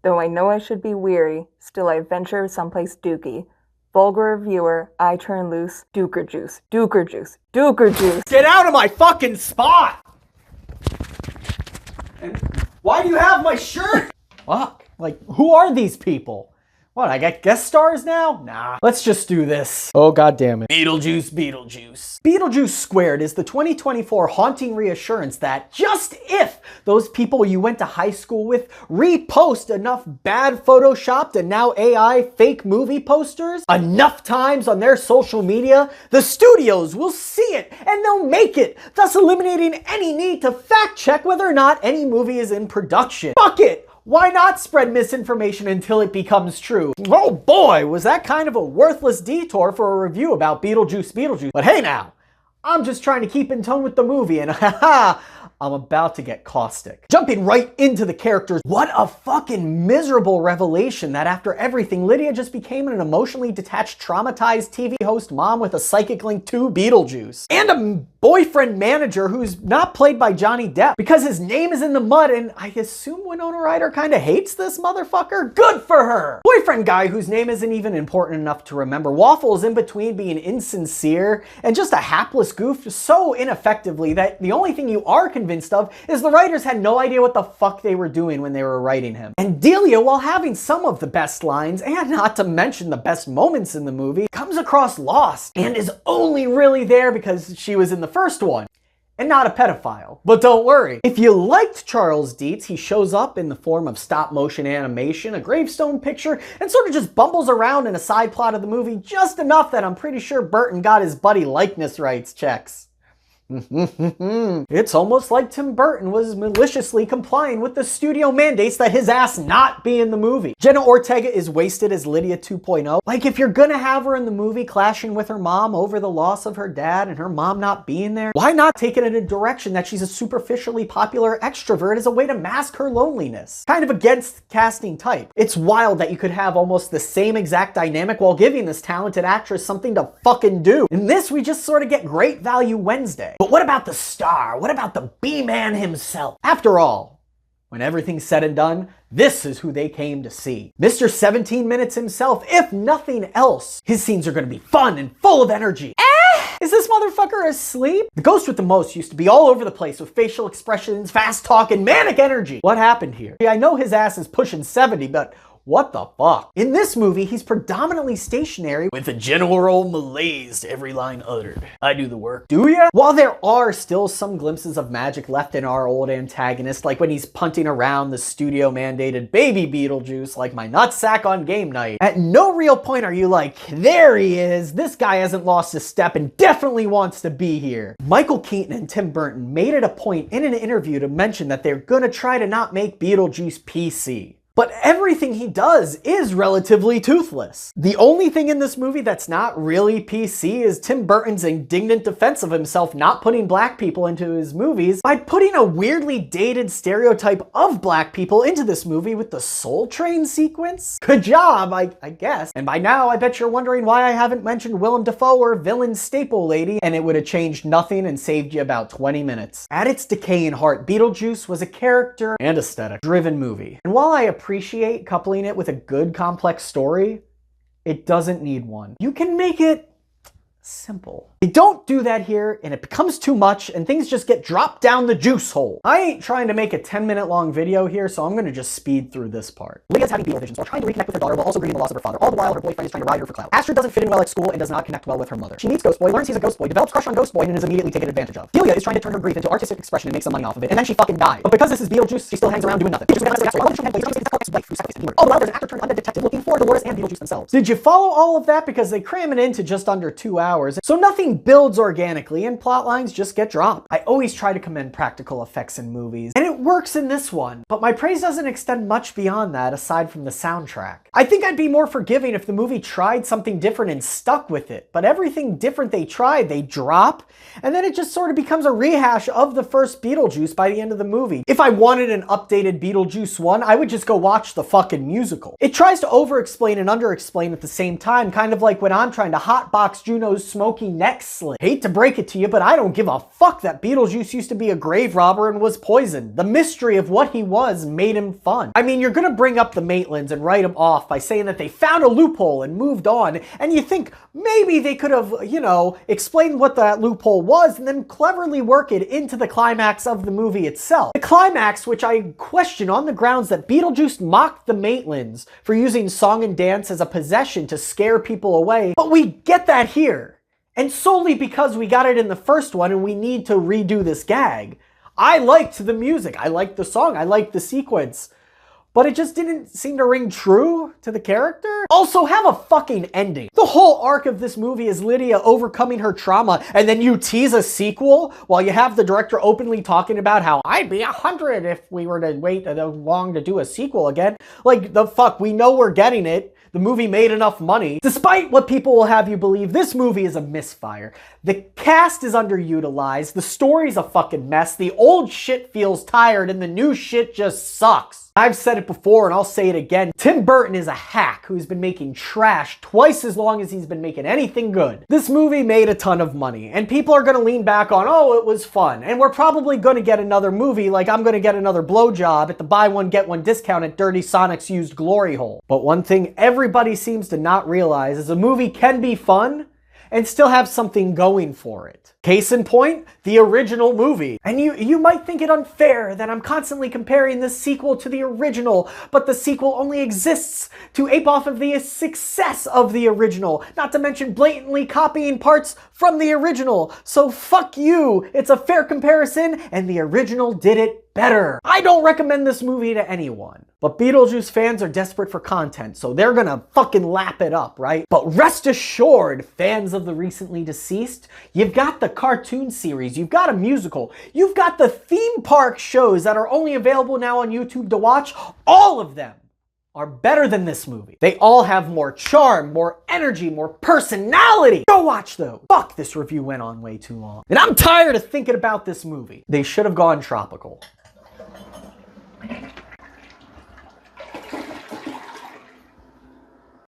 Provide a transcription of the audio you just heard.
Though I know I should be weary, still I venture someplace dooky. Vulgar viewer, I turn loose. Dooker juice, Dooker juice, Dooker juice. Get out of my fucking spot! And why do you have my shirt? Fuck. Like, who are these people? What, I got guest stars now? Nah. Let's just do this. Oh, god damn it. Beetlejuice Beetlejuice. Beetlejuice Squared is the 2024 haunting reassurance that just if those people you went to high school with repost enough bad photoshopped and now AI fake movie posters enough times on their social media, the studios will see it and they'll make it, thus eliminating any need to fact check whether or not any movie is in production. Fuck it! Why not spread misinformation until it becomes true? Oh boy, was that kind of a worthless detour for a review about Beetlejuice Beetlejuice. But hey now, I'm just trying to keep in tone with the movie and haha, I'm about to get caustic. Jumping right into the characters, what a fucking miserable revelation that after everything, Lydia just became an emotionally detached, traumatized TV host mom with a psychic link to Beetlejuice. And a boyfriend manager who's not played by Johnny Depp because his name is in the mud and I assume Winona Ryder kinda hates this motherfucker? Good for her! Boyfriend guy whose name isn't even important enough to remember waffles in between being insincere and just a hapless goof so ineffectively that the only thing you are convinced of is the writers had no idea what the fuck they were doing when they were writing him. And Delia, while having some of the best lines, and not to mention the best moments in the movie, comes across lost and is only really there because she was in the first one. And not a pedophile. But don't worry, if you liked Charles Dietz, he shows up in the form of stop motion animation, a gravestone picture, and sort of just bumbles around in a side plot of the movie just enough that I'm pretty sure Burton got his buddy likeness rights checks. It's almost like Tim Burton was maliciously complying with the studio mandates that his ass not be in the movie. Jenna Ortega is wasted as Lydia 2.0. Like, if you're gonna have her in the movie clashing with her mom over the loss of her dad and her mom not being there, why not take it in a direction that she's a superficially popular extrovert as a way to mask her loneliness? Kind of against casting type. It's wild that you could have almost the same exact dynamic while giving this talented actress something to fucking do. In this, we just sort of get great value Wednesday. But what about the star? What about the B-man himself? After all, when everything's said and done, this is who they came to see. Mr. 17 Minutes himself, if nothing else. His scenes are gonna be fun and full of energy. Is this motherfucker asleep? The ghost with the most used to be all over the place with facial expressions, fast talk, and manic energy. What happened here? I know his ass is pushing 70, but what the fuck? In this movie, he's predominantly stationary with a general malaise to every line uttered. I do the work. Do ya? While there are still some glimpses of magic left in our old antagonist, like when he's punting around the studio-mandated baby Beetlejuice like my nutsack on game night, at no real point are you like, there he is, this guy hasn't lost a step and definitely wants to be here. Michael Keaton and Tim Burton made it a point in an interview to mention that they're gonna try to not make Beetlejuice PC. But everything he does is relatively toothless. The only thing in this movie that's not really PC is Tim Burton's indignant defense of himself not putting black people into his movies by putting a weirdly dated stereotype of black people into this movie with the Soul Train sequence. Good job, I guess. And by now, I bet you're wondering why I haven't mentioned Willem Dafoe or villain Staple Lady, and it would have changed nothing and saved you about 20 minutes. At its decaying heart, Beetlejuice was a character and aesthetic-driven movie. And while I appreciate coupling it with a good complex story, it doesn't need one. You can make it simple. They don't do that here, and it becomes too much, and things just get dropped down the juice hole. I ain't trying to make a 10-minute long video here, so I'm gonna just speed through this part. Lydia's having beetle visions while trying to reconnect with her daughter while also grieving the loss of her father. All the while, her boyfriend is trying to ride her for clout. Astrid doesn't fit in well at school and does not connect well with her mother. She meets Ghost Boy, learns he's a ghost boy, develops crush on Ghost Boy, and is immediately taken advantage of. Delia is trying to turn her grief into artistic expression and make some money off of it, and then she fucking dies. But because this is Beetlejuice, she still hangs around doing nothing. All the while, there's an actor turned undead detective looking for Dolores and Beetlejuice themselves. Did you follow all of that? Because they cram it into just under 2 hours, so nothing builds organically and plot lines just get dropped. I always try to commend practical effects in movies, and it works in this one, but my praise doesn't extend much beyond that aside from the soundtrack. I think I'd be more forgiving if the movie tried something different and stuck with it, but everything different they tried, they drop, and then it just sort of becomes a rehash of the first Beetlejuice by the end of the movie. If I wanted an updated Beetlejuice 1, I would just go watch the fucking musical. It tries to over over-explain and under-explain at the same time, kind of like when I'm trying to hotbox Juno's smoky neck slit. Hate to break it to you, but I don't give a fuck that Beetlejuice used to be a grave robber and was poisoned. The mystery of what he was made him fun. I mean, you're gonna bring up the Maitlands and write them off by saying that they found a loophole and moved on, and you think maybe they could have, you know, explained what that loophole was and then cleverly work it into the climax of the movie itself. The climax, which I question on the grounds that Beetlejuice mocked the Maitlands for using song and dance as a possession to scare people away, but we get that here. And solely because we got it in the first one and we need to redo this gag. I liked the music, I liked the song, I liked the sequence, but it just didn't seem to ring true to the character. Also, have a fucking ending. The whole arc of this movie is Lydia overcoming her trauma, and then you tease a sequel while you have the director openly talking about how I'd be 100 if we were to wait long to do a sequel again. Like, the fuck, we know we're getting it. The movie made enough money. Despite what people will have you believe, this movie is a misfire. The cast is underutilized, the story's a fucking mess, the old shit feels tired, and the new shit just sucks. I've said it before and I'll say it again. Tim Burton is a hack who's been making trash twice as long as he's been making anything good. This movie made a ton of money, and people are gonna lean back on, oh, it was fun. And we're probably gonna get another movie like I'm gonna get another blowjob at the buy one get one discount at Dirty Sonic's used glory hole. But one thing everybody seems to not realize is a movie can be fun and still have something going for it. Case in point, the original movie. And you might think it unfair that I'm constantly comparing this sequel to the original, but the sequel only exists to ape off of the success of the original, not to mention blatantly copying parts from the original. So fuck you, it's a fair comparison, and the original did it better. I don't recommend this movie to anyone. But Beetlejuice fans are desperate for content, so they're gonna fucking lap it up, right? But rest assured, fans of the recently deceased, you've got the cartoon series, you've got a musical, you've got the theme park shows that are only available now on YouTube to watch. All of them are better than this movie. They all have more charm, more energy, more personality. Go watch those. Fuck, this review went on way too long. And I'm tired of thinking about this movie. They should have gone tropical.